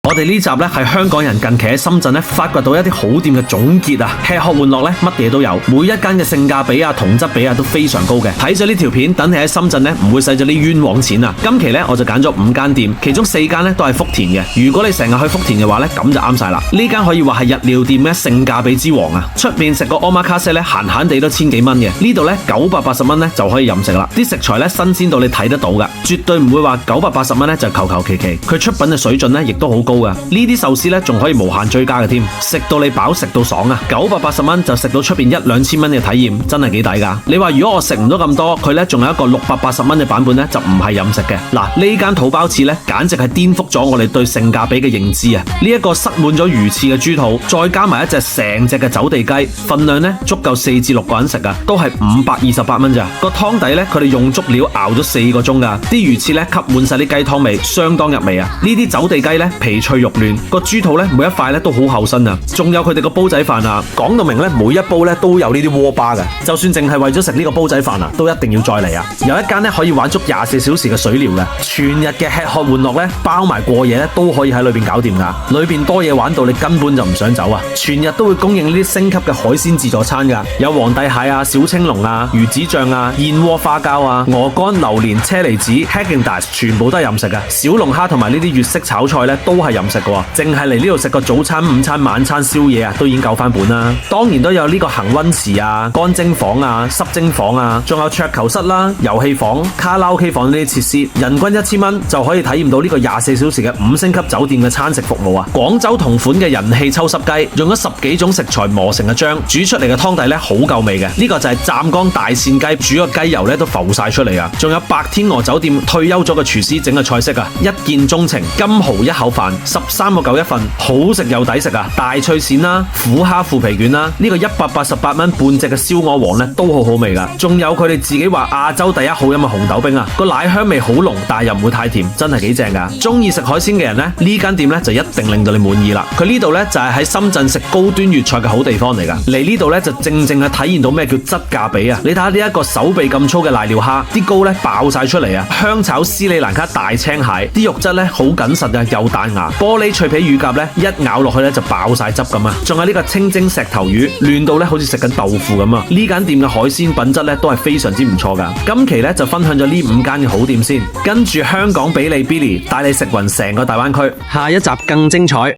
我哋呢集咧係香港人近期喺深圳咧發掘到一啲好店嘅總結啊，吃喝玩樂咧乜嘢都有，每一間嘅性價比啊、同質比啊都非常高嘅。睇咗呢條片，等你喺深圳咧唔會使咗啲冤枉錢啊！今期咧我就揀咗5間店，其中4間咧都係福田嘅。如果你成日去福田嘅話咧，咁就啱晒啦。呢間可以話係日料店嘅性價比之王啊！出面食個 omakase 咧閒閒地都千幾蚊嘅，呢度咧980蚊咧就可以任食啦。啲食材咧新鮮到你睇得到噶，絕對唔會話980蚊咧就求求其其。佢出品嘅水準咧亦都好高。呢啲壽司咧仲可以無限追加嘅添，食到你飽食到爽啊！980蚊就食到出邊1-2千蚊嘅體驗，真係幾抵噶。你話如果我食唔到咁多，佢咧仲有一個680蚊嘅版本咧，就唔係任食嘅。嗱，呢間土包翅咧，簡直係顛覆咗我哋對性價比嘅認知啊！呢一個塞滿咗魚翅嘅豬肚，再加埋一隻成隻嘅走地雞，份量咧足夠4至6個人食啊，都係528蚊咋。個湯底咧，佢哋用足料熬咗4個鐘噶，啲魚翅咧吸滿晒啲雞湯味，相當入味啊！呢啲走地雞咧皮脆肉嫩，個豬肚咧每一塊咧都好厚身啊！仲有佢哋個煲仔飯啊，講到明咧每一煲咧都有呢啲鍋巴嘅，就算淨係為咗食呢個煲仔飯啊，都一定要再嚟啊！有一間咧可以玩足24小時嘅水療嘅，全日嘅吃喝玩樂咧包埋過夜咧都可以喺裏邊搞掂噶，裏邊多嘢玩到你根本就唔想走啊！全日都會供應呢啲升級嘅海鮮自助餐噶，有皇帝蟹啊、小青龍啊、魚子醬啊、燕窩花膠啊、鵝肝、榴蓮、車厘子、Häagen-Dazs 全部都係任食噶，小龍蝦同埋呢啲粵式炒菜咧都係任食嘅，淨係嚟呢度食個早餐、午餐、晚餐、宵夜啊，都已經夠翻本啦。當然都有呢個恆溫池啊、乾蒸房啊、濕蒸房啊，仲有桌球室啦、遊戲房、卡拉 OK 房呢啲設施，人均1000蚊就可以體驗到呢個24小時嘅5星級酒店嘅餐食服務啊！廣州同款嘅人氣抽濕雞，用咗10幾種食材磨成嘅漿，煮出嚟嘅湯底咧好夠味嘅。呢個就係湛江大扇雞，煮個雞油咧都浮晒出嚟啊！仲有白天鵝酒店退休咗嘅廚師整嘅菜式啊，一見鍾情，金蠔一口飯，13個9一份，好食又抵食啊！大脆鱔啦、虎蝦腐皮卷啦，呢個188蚊半隻嘅燒鵝王咧都好好味噶。仲有佢哋自己話亞洲第一好飲嘅紅豆冰啊，個奶香味好濃，但係又唔會太甜，真係幾正噶。中意食海鮮嘅人咧，呢間店咧就一定令到你滿意啦。佢呢度咧就係喺深圳食高端粵菜嘅好地方嚟噶。嚟呢度咧就正正係體現到咩叫質價比啊！你睇下呢一個手臂咁粗嘅瀨尿蝦，啲膏咧爆晒出嚟啊！香炒斯里蘭卡大青蟹，啲肉質咧好緊實啊，又彈牙。玻璃脆皮乳鴿咧，一咬落去咧就爆晒汁咁啊！仲有呢個清蒸石頭魚，嫩到咧好似食緊豆腐咁啊！呢間店嘅海鮮品質咧都係非常之唔錯噶。今期咧就分享咗呢5間嘅好店先，跟住香港比利 Billy 帶你食勻成個大灣區，下一集更精彩。